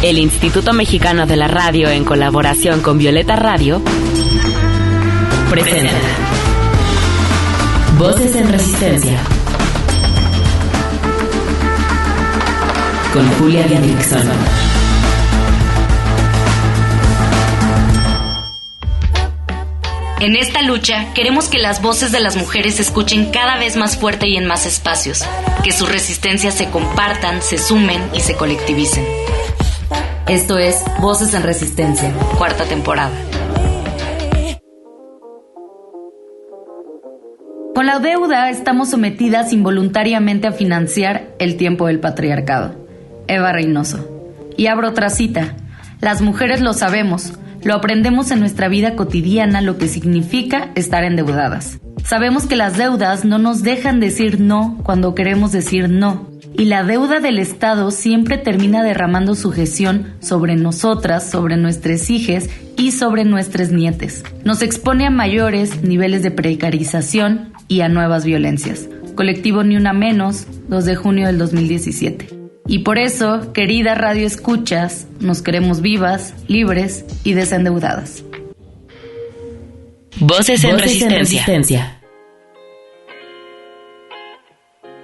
El Instituto Mexicano de la Radio, en colaboración con Violeta Radio, presenta Voces en Resistencia con Julia Didrickson. En esta lucha, queremos que las voces de las mujeres se escuchen cada vez más fuerte y en más espacios, que sus resistencias se compartan, se sumen y se colectivicen. Esto es Voces en Resistencia, 4ª temporada. Con la deuda estamos sometidas involuntariamente a financiar el tiempo del patriarcado. Eva Reynoso. Y abro otra cita. Las mujeres lo sabemos, lo aprendemos en nuestra vida cotidiana lo que significa estar endeudadas. Sabemos que las deudas no nos dejan decir no cuando queremos decir no. Y la deuda del Estado siempre termina derramando sujeción sobre nosotras, sobre nuestras hijas y sobre nuestros nietes. Nos expone a mayores niveles de precarización y a nuevas violencias. Colectivo Ni Una Menos, 2 de junio del 2017. Y por eso, queridas radio escuchas, nos queremos vivas, libres y desendeudadas. Voces en Resistencia.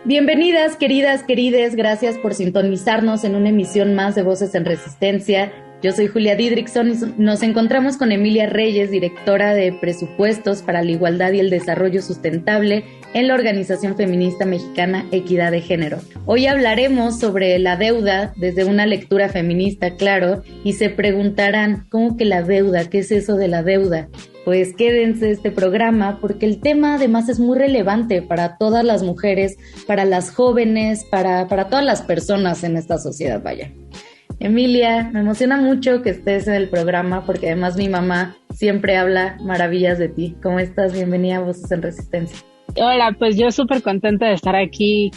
Bienvenidas, querides, gracias por sintonizarnos en una emisión más de Voces en Resistencia. Yo soy Julia Didrickson y nos encontramos con Emilia Reyes, directora de Presupuestos para la Igualdad y el Desarrollo Sustentable en la organización feminista mexicana Equidad de Género. Hoy hablaremos sobre la deuda desde una lectura feminista, claro, y se preguntarán, ¿cómo que la deuda? ¿Qué es eso de la deuda? Pues quédense este programa porque el tema además es muy relevante para todas las mujeres, para las jóvenes, para todas las personas en esta sociedad, vaya. Emilia, me emociona mucho que estés en el programa porque además mi mamá siempre habla maravillas de ti. ¿Cómo estás? Bienvenida a Voces en Resistencia. Hola, pues yo súper contenta de estar aquí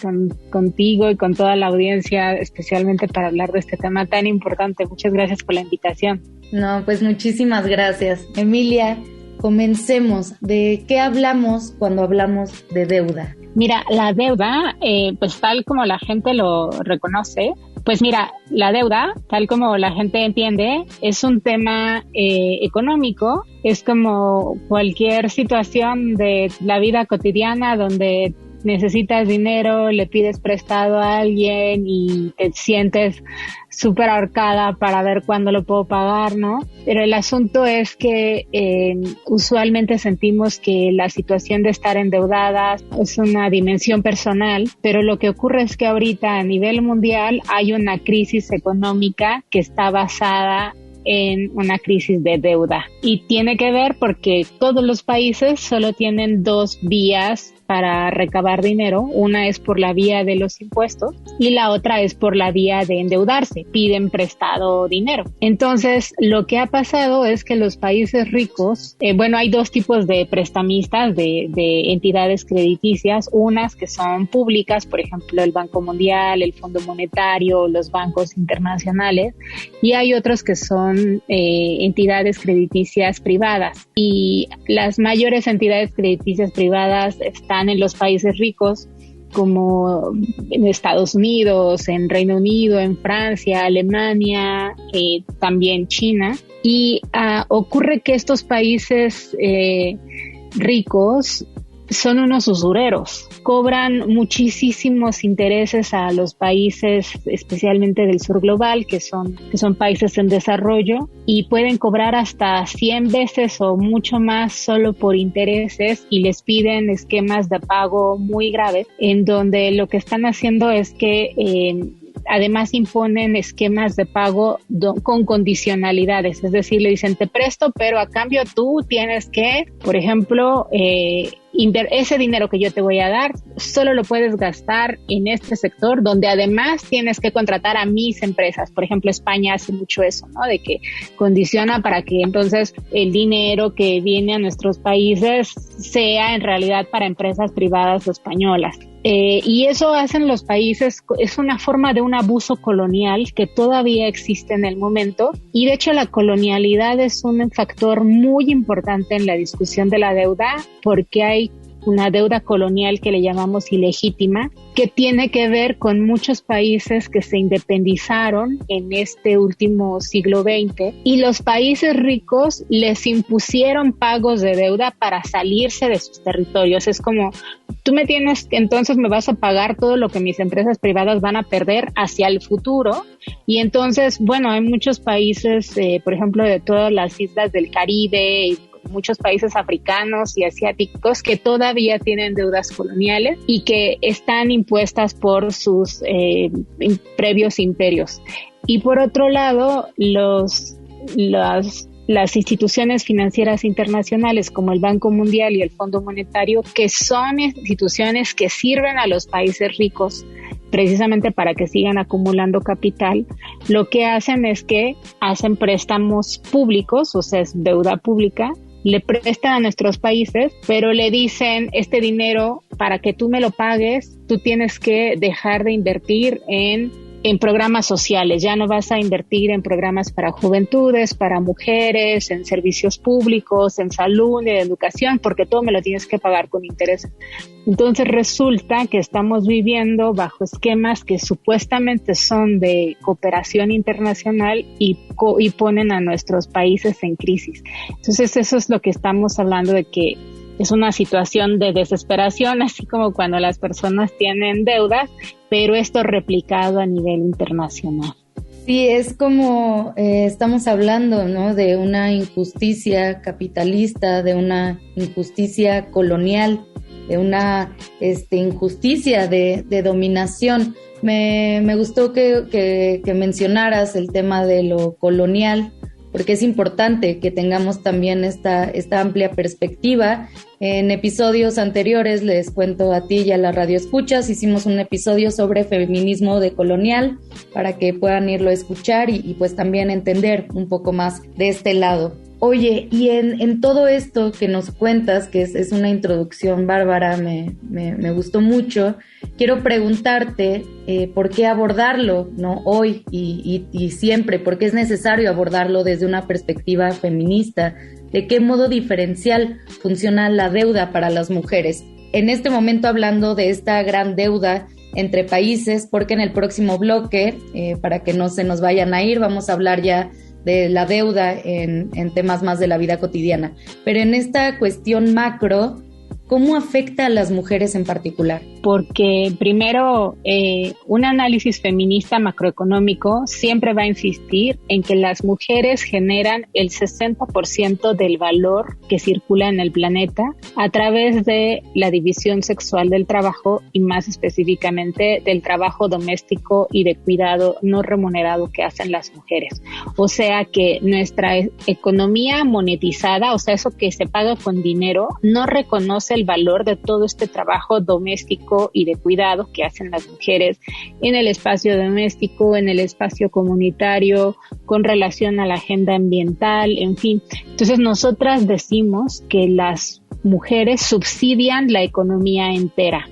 contigo y con toda la audiencia, especialmente para hablar de este tema tan importante. Muchas gracias por la invitación. No, pues muchísimas gracias. Emilia, comencemos. ¿De qué hablamos cuando hablamos de deuda? Mira, la deuda, pues tal como la gente lo reconoce, pues mira, la deuda, tal como la gente entiende, es un tema económico, es como cualquier situación de la vida cotidiana donde necesitas dinero, le pides prestado a alguien y te sientes súper ahorcada para ver cuándo lo puedo pagar, ¿no? Pero el asunto es que usualmente sentimos que la situación de estar endeudadas es una dimensión personal, pero lo que ocurre es que ahorita a nivel mundial hay una crisis económica que está basada en una crisis de deuda y tiene que ver porque todos los países solo tienen 2 vías para recabar dinero. Una es por la vía de los impuestos y la otra es por la vía de endeudarse, piden prestado dinero. Entonces, lo que ha pasado es que los países ricos, hay 2 tipos de prestamistas, de entidades crediticias, unas que son públicas, por ejemplo, el Banco Mundial, el Fondo Monetario, los bancos internacionales, y hay otros que son entidades crediticias privadas. Y las mayores entidades crediticias privadas están en los países ricos, como en Estados Unidos, en Reino Unido, en Francia, Alemania, también China. Y ocurre que estos países ricos son unos usureros, cobran muchísimos intereses a los países, especialmente del sur global, que son países en desarrollo, y pueden cobrar hasta 100 veces o mucho más solo por intereses, y les piden esquemas de pago muy graves, en donde lo que están haciendo es que además imponen esquemas de pago con condicionalidades, es decir, le dicen te presto, pero a cambio tú tienes que, por ejemplo, ese dinero que yo te voy a dar solo lo puedes gastar en este sector, donde además tienes que contratar a mis empresas. Por ejemplo, España hace mucho eso, ¿no? De que condiciona para que entonces el dinero que viene a nuestros países sea en realidad para empresas privadas o españolas. Y eso hacen los países, es una forma de un abuso colonial que todavía existe en el momento, y de hecho la colonialidad es un factor muy importante en la discusión de la deuda, porque hay una deuda colonial que le llamamos ilegítima, que tiene que ver con muchos países que se independizaron en este último siglo XX y los países ricos les impusieron pagos de deuda para salirse de sus territorios. Es como, tú me tienes, entonces me vas a pagar todo lo que mis empresas privadas van a perder hacia el futuro. Y entonces, bueno, hay muchos países, por ejemplo, de todas las islas del Caribe y muchos países africanos y asiáticos que todavía tienen deudas coloniales y que están impuestas por sus previos imperios. Y por otro lado, las instituciones financieras internacionales como el Banco Mundial y el Fondo Monetario, que son instituciones que sirven a los países ricos precisamente para que sigan acumulando capital, lo que hacen es que hacen préstamos públicos, o sea, es deuda pública, le prestan a nuestros países, pero le dicen, este dinero, para que tú me lo pagues, tú tienes que dejar de invertir en programas sociales, ya no vas a invertir en programas para juventudes, para mujeres, en servicios públicos, en salud, en educación, porque todo me lo tienes que pagar con intereses. Entonces resulta que estamos viviendo bajo esquemas que supuestamente son de cooperación internacional y ponen a nuestros países en crisis. Entonces eso es lo que estamos hablando, de que es una situación de desesperación, así como cuando las personas tienen deudas, pero esto replicado a nivel internacional. Sí, es como estamos hablando, ¿no?, de una injusticia capitalista, de una injusticia colonial, de una injusticia de dominación. Me gustó que mencionaras el tema de lo colonial, porque es importante que tengamos también esta amplia perspectiva. En episodios anteriores, les cuento a ti y a la radio escuchas, hicimos un episodio sobre feminismo decolonial para que puedan irlo a escuchar y pues también entender un poco más de este lado. Oye, y en todo esto que nos cuentas, que es una introducción bárbara, me gustó mucho, quiero preguntarte por qué abordarlo, ¿no?, hoy y siempre, por qué es necesario abordarlo desde una perspectiva feminista, de qué modo diferencial funciona la deuda para las mujeres. En este momento hablando de esta gran deuda entre países, porque en el próximo bloque, para que no se nos vayan a ir, vamos a hablar ya de la deuda en temas más de la vida cotidiana. Pero en esta cuestión macro, ¿cómo afecta a las mujeres en particular? Porque primero, un análisis feminista macroeconómico siempre va a insistir en que las mujeres generan el 60% del valor que circula en el planeta a través de la división sexual del trabajo y más específicamente del trabajo doméstico y de cuidado no remunerado que hacen las mujeres. O sea que nuestra economía monetizada, o sea, eso que se paga con dinero, no reconoce el valor de todo este trabajo doméstico y de cuidado que hacen las mujeres en el espacio doméstico, en el espacio comunitario, con relación a la agenda ambiental, en fin. Entonces nosotras decimos que las mujeres subsidian la economía entera.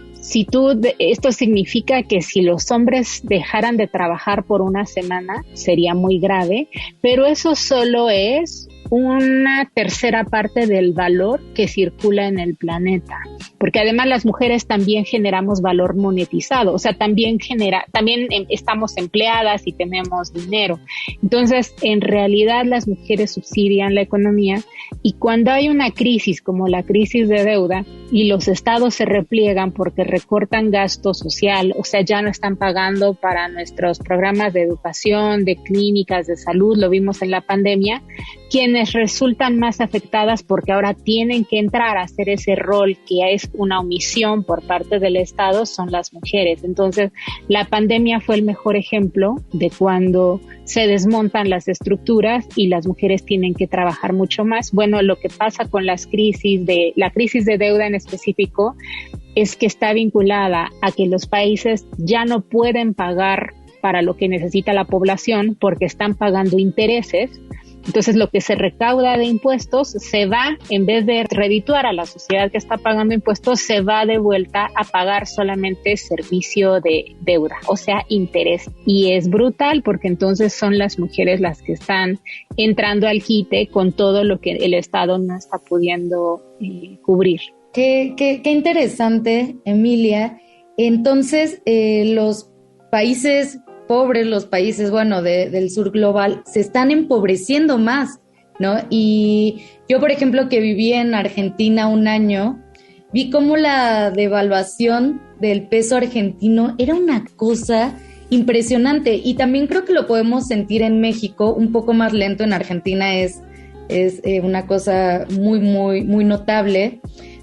Esto significa que si los hombres dejaran de trabajar por una semana sería muy grave, pero eso solo es una tercera parte del valor que circula en el planeta, porque además las mujeres también generamos valor monetizado, o sea, también estamos empleadas y tenemos dinero. Entonces, en realidad las mujeres subsidian la economía, y cuando hay una crisis como la crisis de deuda y los estados se repliegan porque recortan gasto social, o sea, ya no están pagando para nuestros programas de educación, de clínicas, de salud, lo vimos en la pandemia, quienes resultan más afectadas porque ahora tienen que entrar a hacer ese rol que es una omisión por parte del Estado son las mujeres. Entonces, la pandemia fue el mejor ejemplo de cuando se desmontan las estructuras y las mujeres tienen que trabajar mucho más. Bueno, lo que pasa con la crisis de deuda en específico es que está vinculada a que los países ya no pueden pagar para lo que necesita la población porque están pagando intereses. Entonces lo que se recauda de impuestos se va, en vez de redituar a la sociedad que está pagando impuestos, se va de vuelta a pagar solamente servicio de deuda, o sea, interés. Y es brutal porque entonces son las mujeres las que están entrando al quite con todo lo que el Estado no está pudiendo cubrir. Qué interesante, Emilia. Entonces, los países pobres, los países, bueno, del sur global, se están empobreciendo más, ¿no? Y yo, por ejemplo, que viví en Argentina un año, vi cómo la devaluación del peso argentino era una cosa impresionante, y también creo que lo podemos sentir en México, un poco más lento. En Argentina es una cosa muy notable,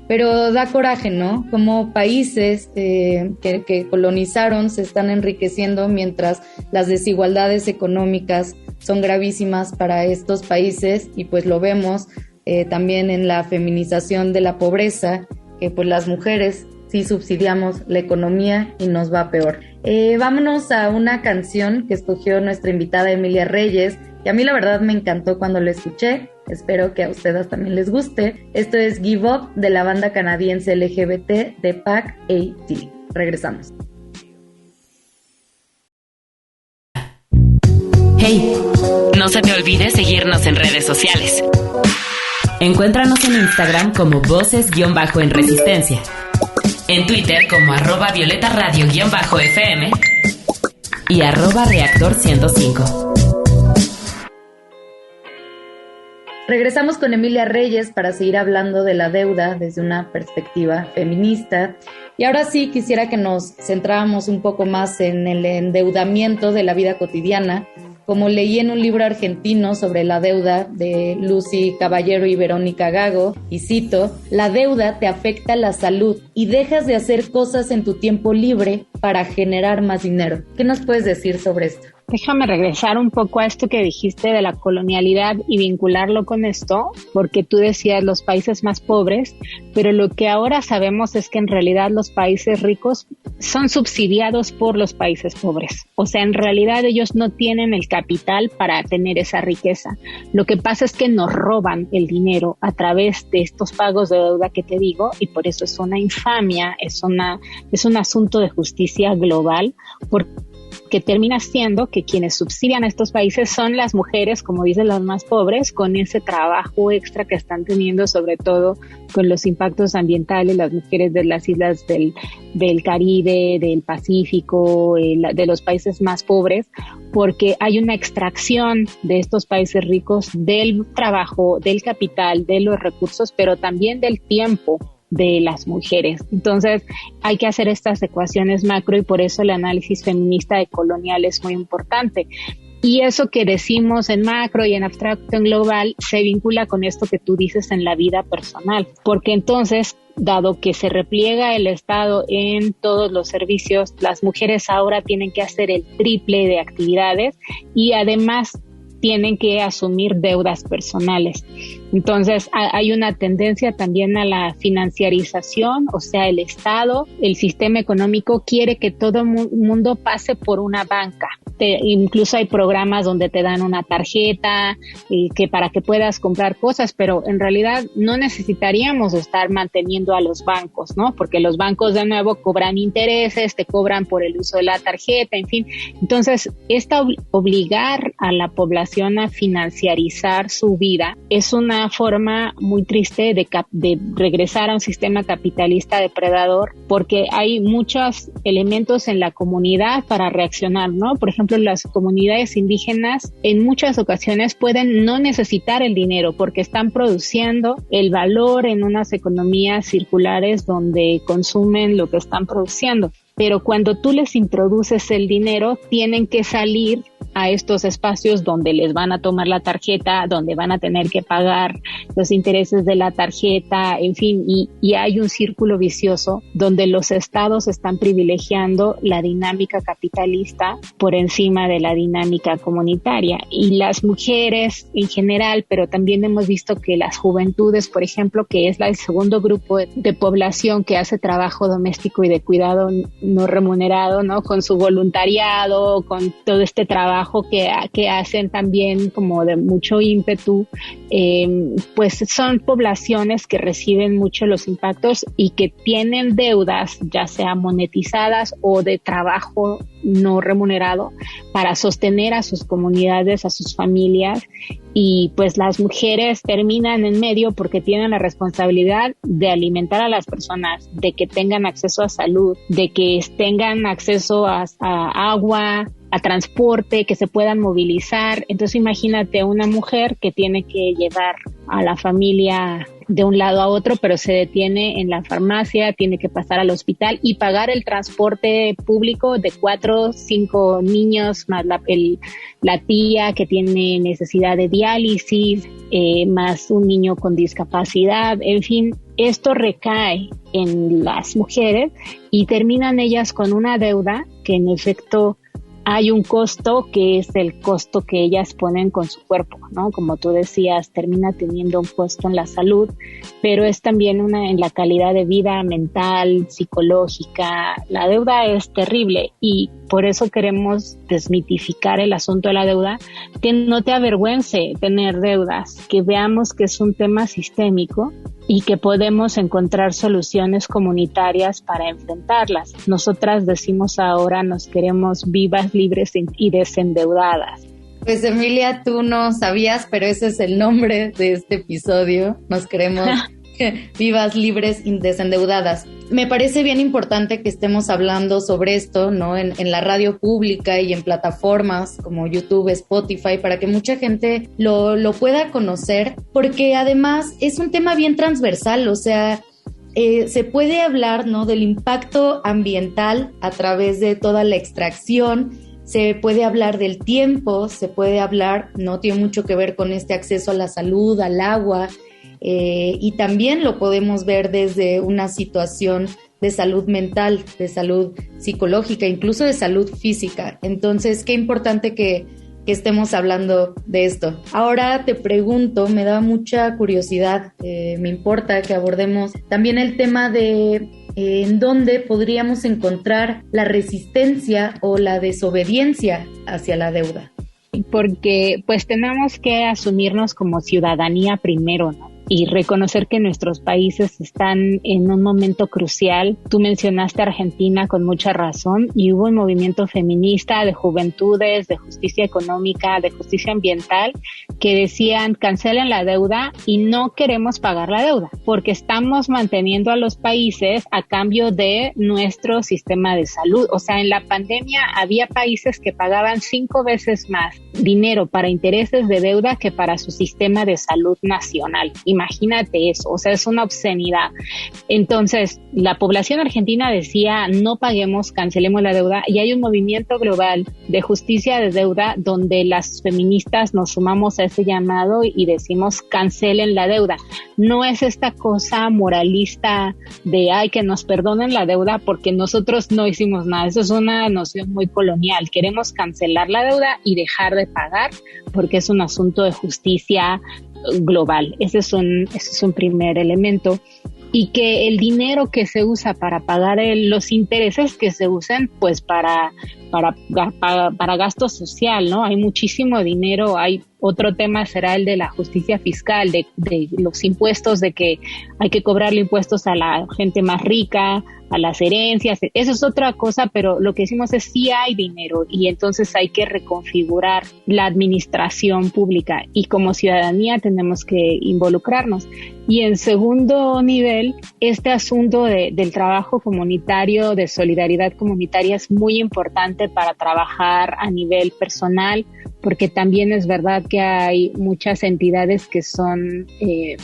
pero da coraje, ¿no? Como países que colonizaron se están enriqueciendo mientras las desigualdades económicas son gravísimas para estos países, y pues lo vemos también en la feminización de la pobreza, que pues las mujeres sí subsidiamos la economía y nos va peor. Vámonos a una canción que escogió nuestra invitada Emilia Reyes, que a mí la verdad me encantó cuando la escuché. Espero que a ustedes también les guste. Esto es Give Up, de la banda canadiense LGBT de PAC-AT. Regresamos. Hey, no se te olvide seguirnos en redes sociales. Encuéntranos en Instagram como Voces-en Resistencia, en Twitter como @VioletaRadio_FM y @Reactor105. Regresamos con Emilia Reyes para seguir hablando de la deuda desde una perspectiva feminista. Y ahora sí quisiera que nos centráramos un poco más en el endeudamiento de la vida cotidiana. Como leí en un libro argentino sobre la deuda de Lucy Caballero y Verónica Gago, y cito: la deuda te afecta la salud y dejas de hacer cosas en tu tiempo libre para generar más dinero. ¿Qué nos puedes decir sobre esto? Déjame regresar un poco a esto que dijiste de la colonialidad y vincularlo con esto, porque tú decías los países más pobres, pero lo que ahora sabemos es que en realidad los países ricos son subsidiados por los países pobres. O sea, en realidad ellos no tienen el capital para tener esa riqueza. Lo que pasa es que nos roban el dinero a través de estos pagos de deuda que te digo, y por eso es una infamia, es un asunto de justicia global, que termina siendo que quienes subsidian a estos países son las mujeres, como dicen, las más pobres, con ese trabajo extra que están teniendo, sobre todo con los impactos ambientales, las mujeres de las islas del Caribe, del Pacífico, de los países más pobres, porque hay una extracción de estos países ricos del trabajo, del capital, de los recursos, pero también del tiempo de las mujeres. Entonces hay que hacer estas ecuaciones macro, y por eso el análisis feminista de colonial es muy importante. Y eso que decimos en macro y en abstracto en global se vincula con esto que tú dices en la vida personal, porque entonces, dado que se repliega el Estado en todos los servicios, las mujeres ahora tienen que hacer el triple de actividades y además tienen que asumir deudas personales. Entonces hay una tendencia también a la financiarización, o sea, el Estado, el sistema económico quiere que todo el mundo pase por una banca. Incluso hay programas donde te dan una tarjeta que para que puedas comprar cosas, pero en realidad no necesitaríamos estar manteniendo a los bancos, ¿no? Porque los bancos de nuevo cobran intereses, te cobran por el uso de la tarjeta, en fin. Entonces, obligar a la población a financiarizar su vida es una forma muy triste de regresar a un sistema capitalista depredador, porque hay muchos elementos en la comunidad para reaccionar, ¿no? Por ejemplo, las comunidades indígenas en muchas ocasiones pueden no necesitar el dinero porque están produciendo el valor en unas economías circulares donde consumen lo que están produciendo. Pero cuando tú les introduces el dinero, tienen que salir a estos espacios donde les van a tomar la tarjeta, donde van a tener que pagar los intereses de la tarjeta, en fin, y hay un círculo vicioso donde los estados están privilegiando la dinámica capitalista por encima de la dinámica comunitaria. Y las mujeres en general, pero también hemos visto que las juventudes, por ejemplo, que es el segundo grupo de población que hace trabajo doméstico y de cuidado no remunerado, ¿no? Con su voluntariado, con todo este trabajo trabajo que hacen también como de mucho ímpetu, pues son poblaciones que reciben mucho los impactos y que tienen deudas, ya sea monetizadas o de trabajo no remunerado, para sostener a sus comunidades, a sus familias, y pues las mujeres terminan en medio porque tienen la responsabilidad de alimentar a las personas, de que tengan acceso a salud, de que tengan acceso a agua, a transporte, que se puedan movilizar. Entonces imagínate una mujer que tiene que llevar a la familia de un lado a otro, pero se detiene en la farmacia, tiene que pasar al hospital y pagar el transporte público de 4, 5 niños, más la tía que tiene necesidad de diálisis, más un niño con discapacidad. En fin, esto recae en las mujeres y terminan ellas con una deuda que en efecto hay un costo que es el costo que ellas ponen con su cuerpo, ¿no? Como tú decías, termina teniendo un costo en la salud, pero es también en la calidad de vida mental, psicológica. La deuda es terrible y por eso queremos desmitificar el asunto de la deuda, que no te avergüence tener deudas, que veamos que es un tema sistémico y que podemos encontrar soluciones comunitarias para enfrentarlas. Nosotras decimos ahora nos queremos vivas, libres y desendeudadas. Pues Emilia, tú no sabías, pero ese es el nombre de este episodio. Nos queremos vivas, libres y desendeudadas. Me parece bien importante que estemos hablando sobre esto, ¿no? En la radio pública y en plataformas como YouTube, Spotify, para que mucha gente lo pueda conocer, porque además es un tema bien transversal, o sea, se puede hablar, ¿no?, del impacto ambiental a través de toda la extracción. Se puede hablar del tiempo, se puede hablar, no tiene mucho que ver con este acceso a la salud, al agua, y también lo podemos ver desde una situación de salud mental, de salud psicológica, incluso de salud física. Entonces, qué importante que estemos hablando de esto. Ahora te pregunto, me da mucha curiosidad, me importa que abordemos también el tema de en dónde podríamos encontrar la resistencia o la desobediencia hacia la deuda. Porque pues tenemos que asumirnos como ciudadanía primero, ¿no? Y reconocer que nuestros países están en un momento crucial. Tú mencionaste Argentina con mucha razón y hubo un movimiento feminista de juventudes, de justicia económica, de justicia ambiental que decían cancelen la deuda y no queremos pagar la deuda porque estamos manteniendo a los países a cambio de nuestro sistema de salud. O sea, en la pandemia había países que pagaban 5 veces más dinero para intereses de deuda que para su sistema de salud nacional. Imagínate eso, o sea, es una obscenidad. Entonces, la población argentina decía, no paguemos, cancelemos la deuda, y hay un movimiento global de justicia de deuda donde las feministas nos sumamos a ese llamado y decimos, cancelen la deuda. No es esta cosa moralista de, ay, que nos perdonen la deuda porque nosotros no hicimos nada. Eso es una noción muy colonial. Queremos cancelar la deuda y dejar de pagar porque es un asunto de justicia global. Ese es un primer elemento. Y que el dinero que se usa para pagar los intereses que se usan, pues para gasto social, ¿no? Hay muchísimo dinero. Hay otro tema será el de la justicia fiscal, de los impuestos, de que hay que cobrarle impuestos a la gente más rica, a las herencias. Eso es otra cosa, pero lo que decimos es sí hay dinero y entonces hay que reconfigurar la administración pública y como ciudadanía tenemos que involucrarnos. Y en segundo nivel, este asunto del trabajo comunitario, de solidaridad comunitaria es muy importante para trabajar a nivel personal, porque también es verdad que hay muchas entidades que son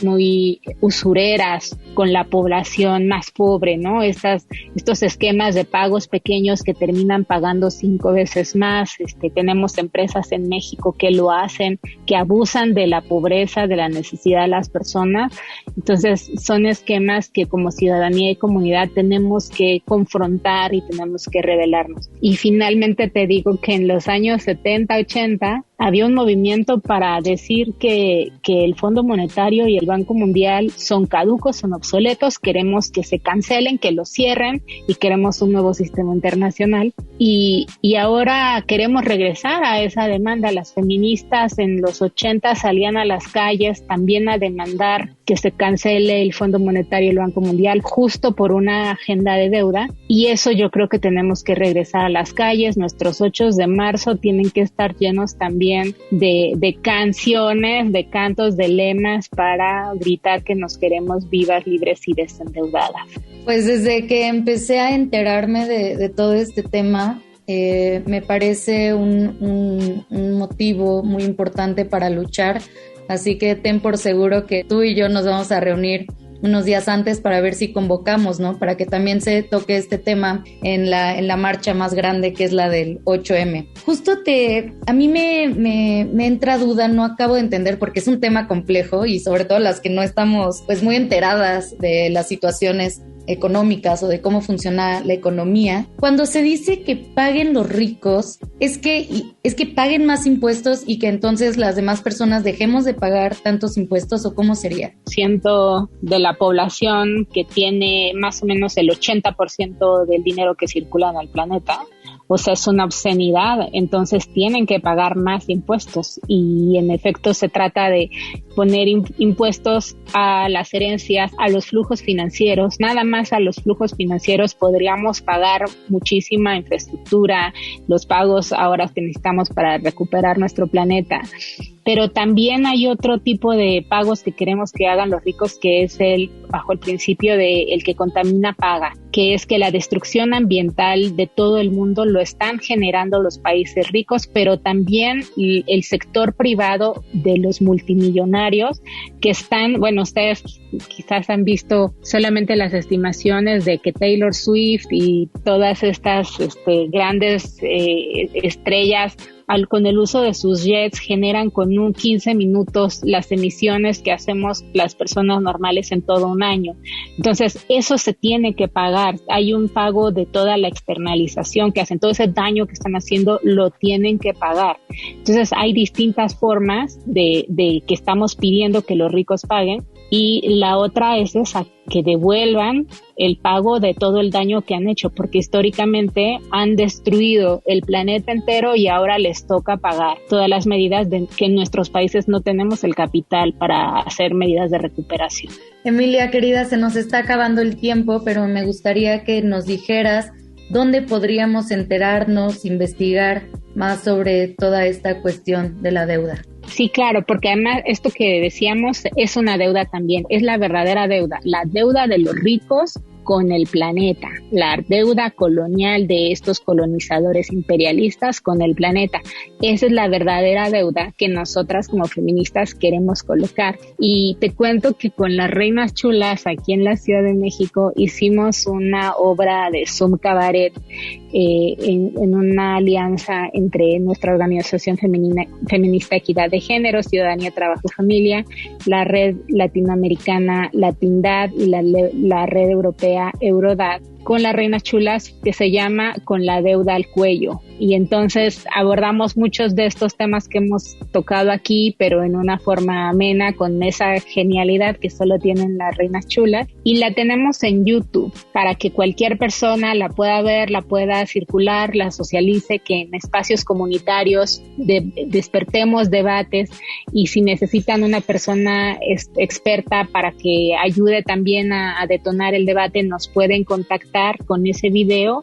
muy usureras con la población más pobre, ¿no? Estos esquemas de pagos pequeños que terminan pagando 5 veces más. Tenemos empresas en México que lo hacen, que abusan de la pobreza, de la necesidad de las personas. Entonces, son esquemas que como ciudadanía y comunidad tenemos que confrontar y tenemos que rebelarnos. Y finalmente te digo que en los años 70, 80, había un movimiento para decir que el Fondo Monetario y el Banco Mundial son caducos, son obsoletos, queremos que se cancelen, que los cierren y queremos un nuevo sistema internacional. Y ahora queremos regresar a esa demanda. Las feministas en los 80 salían a las calles también a demandar que se cancele el Fondo Monetario y el Banco Mundial justo por una agenda de deuda, y eso yo creo que tenemos que regresar a las calles. Nuestros 8 de marzo tienen que estar llenos también de canciones, de cantos, de lemas para gritar que nos queremos vivas, libres y desendeudadas. Pues desde que empecé a enterarme de todo este tema, me parece un motivo muy importante para luchar, así que ten por seguro que tú y yo nos vamos a reunir unos días antes para ver si convocamos, ¿no? Para que también se toque este tema en la marcha más grande, que es la del 8M. Justo a mí me entra duda, no acabo de entender, porque es un tema complejo y sobre todo las que no estamos pues muy enteradas de las situaciones económicas o de cómo funciona la economía. Cuando se dice que paguen los ricos, es que paguen más impuestos y que entonces las demás personas dejemos de pagar tantos impuestos, ¿o cómo sería? Ciento de la población que tiene más o menos el 80% del dinero que circula en el planeta. O sea, es una obscenidad, entonces tienen que pagar más impuestos, y en efecto se trata de poner impuestos a las herencias, a los flujos financieros. Nada más a los flujos financieros podríamos pagar muchísima infraestructura, los pagos ahora que necesitamos para recuperar nuestro planeta. Pero también hay otro tipo de pagos que queremos que hagan los ricos, que es bajo el principio de el que contamina paga, que es que la destrucción ambiental de todo el mundo lo están generando los países ricos, pero también el sector privado de los multimillonarios que están, bueno, ustedes quizás han visto solamente las estimaciones de que Taylor Swift y todas estas grandes estrellas con el uso de sus jets generan con un 15 minutos las emisiones que hacemos las personas normales en todo un año. Entonces, eso se tiene que pagar. Hay un pago de toda la externalización que hacen, todo ese daño que están haciendo lo tienen que pagar. Entonces, hay distintas formas de que estamos pidiendo que los ricos paguen, y la otra es esa, que devuelvan el pago de todo el daño que han hecho, porque históricamente han destruido el planeta entero y ahora les toca pagar todas las medidas que en nuestros países no tenemos el capital para hacer medidas de recuperación. Emilia, querida, se nos está acabando el tiempo, pero me gustaría que nos dijeras dónde podríamos enterarnos, investigar más sobre toda esta cuestión de la deuda. Sí, claro, porque además esto que decíamos es una deuda también, es la verdadera deuda, la deuda de los ricos con el planeta, la deuda colonial de estos colonizadores imperialistas con el planeta. Esa es la verdadera deuda que nosotras como feministas queremos colocar. Y te cuento que con las Reinas Chulas aquí en la Ciudad de México hicimos una obra de Zoom Cabaret en una alianza entre nuestra organización feminista Equidad de Género, Ciudadanía, Trabajo y Familia, la Red Latinoamericana Latindad y la Red Europea Eurodad, con las Reinas Chulas, que se llama Con la deuda al cuello. Y entonces abordamos muchos de estos temas que hemos tocado aquí, pero en una forma amena, con esa genialidad que solo tienen las Reinas Chulas. Y la tenemos en YouTube para que cualquier persona la pueda ver, la pueda circular, la socialice, que en espacios comunitarios despertemos debates, y si necesitan una persona experta para que ayude también a detonar el debate, nos pueden contactar con ese video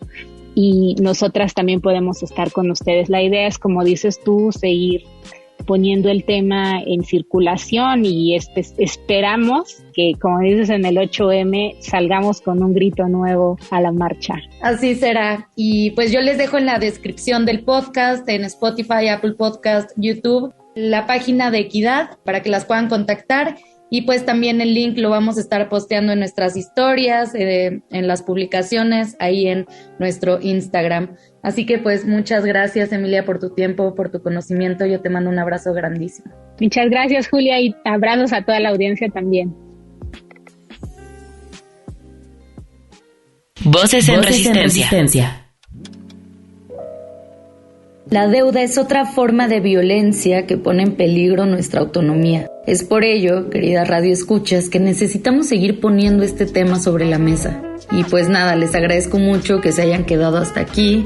y nosotras también podemos estar con ustedes. La idea es, como dices tú, seguir poniendo el tema en circulación, y esperamos que, como dices, en el 8M salgamos con un grito nuevo a la marcha. Así será. Y pues yo les dejo en la descripción del podcast, en Spotify, Apple Podcast, YouTube, la página de Equidad para que las puedan contactar. Y pues también el link lo vamos a estar posteando en nuestras historias, en las publicaciones, ahí en nuestro Instagram. Así que pues muchas gracias, Emilia, por tu tiempo, por tu conocimiento. Yo te mando un abrazo grandísimo. Muchas gracias, Julia, y abrazos a toda la audiencia también. Voces en Resistencia. La deuda es otra forma de violencia que pone en peligro nuestra autonomía. Es por ello, querida Radio Escuchas, que necesitamos seguir poniendo este tema sobre la mesa. Y pues nada, les agradezco mucho que se hayan quedado hasta aquí.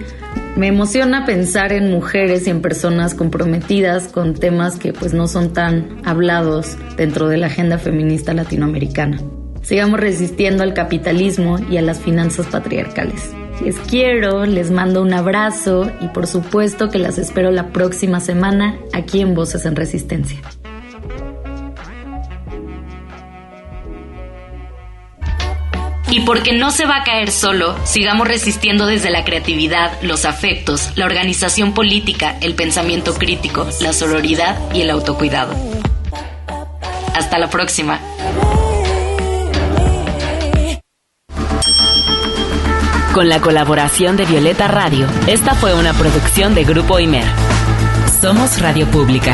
Me emociona pensar en mujeres y en personas comprometidas con temas que pues no son tan hablados dentro de la agenda feminista latinoamericana. Sigamos resistiendo al capitalismo y a las finanzas patriarcales. Les quiero, les mando un abrazo y por supuesto que las espero la próxima semana aquí en Voces en Resistencia. Y porque no se va a caer solo, sigamos resistiendo desde la creatividad, los afectos, la organización política, el pensamiento crítico, la sororidad y el autocuidado. Hasta la próxima. Con la colaboración de Violeta Radio, esta fue una producción de Grupo Imer. Somos Radio Pública.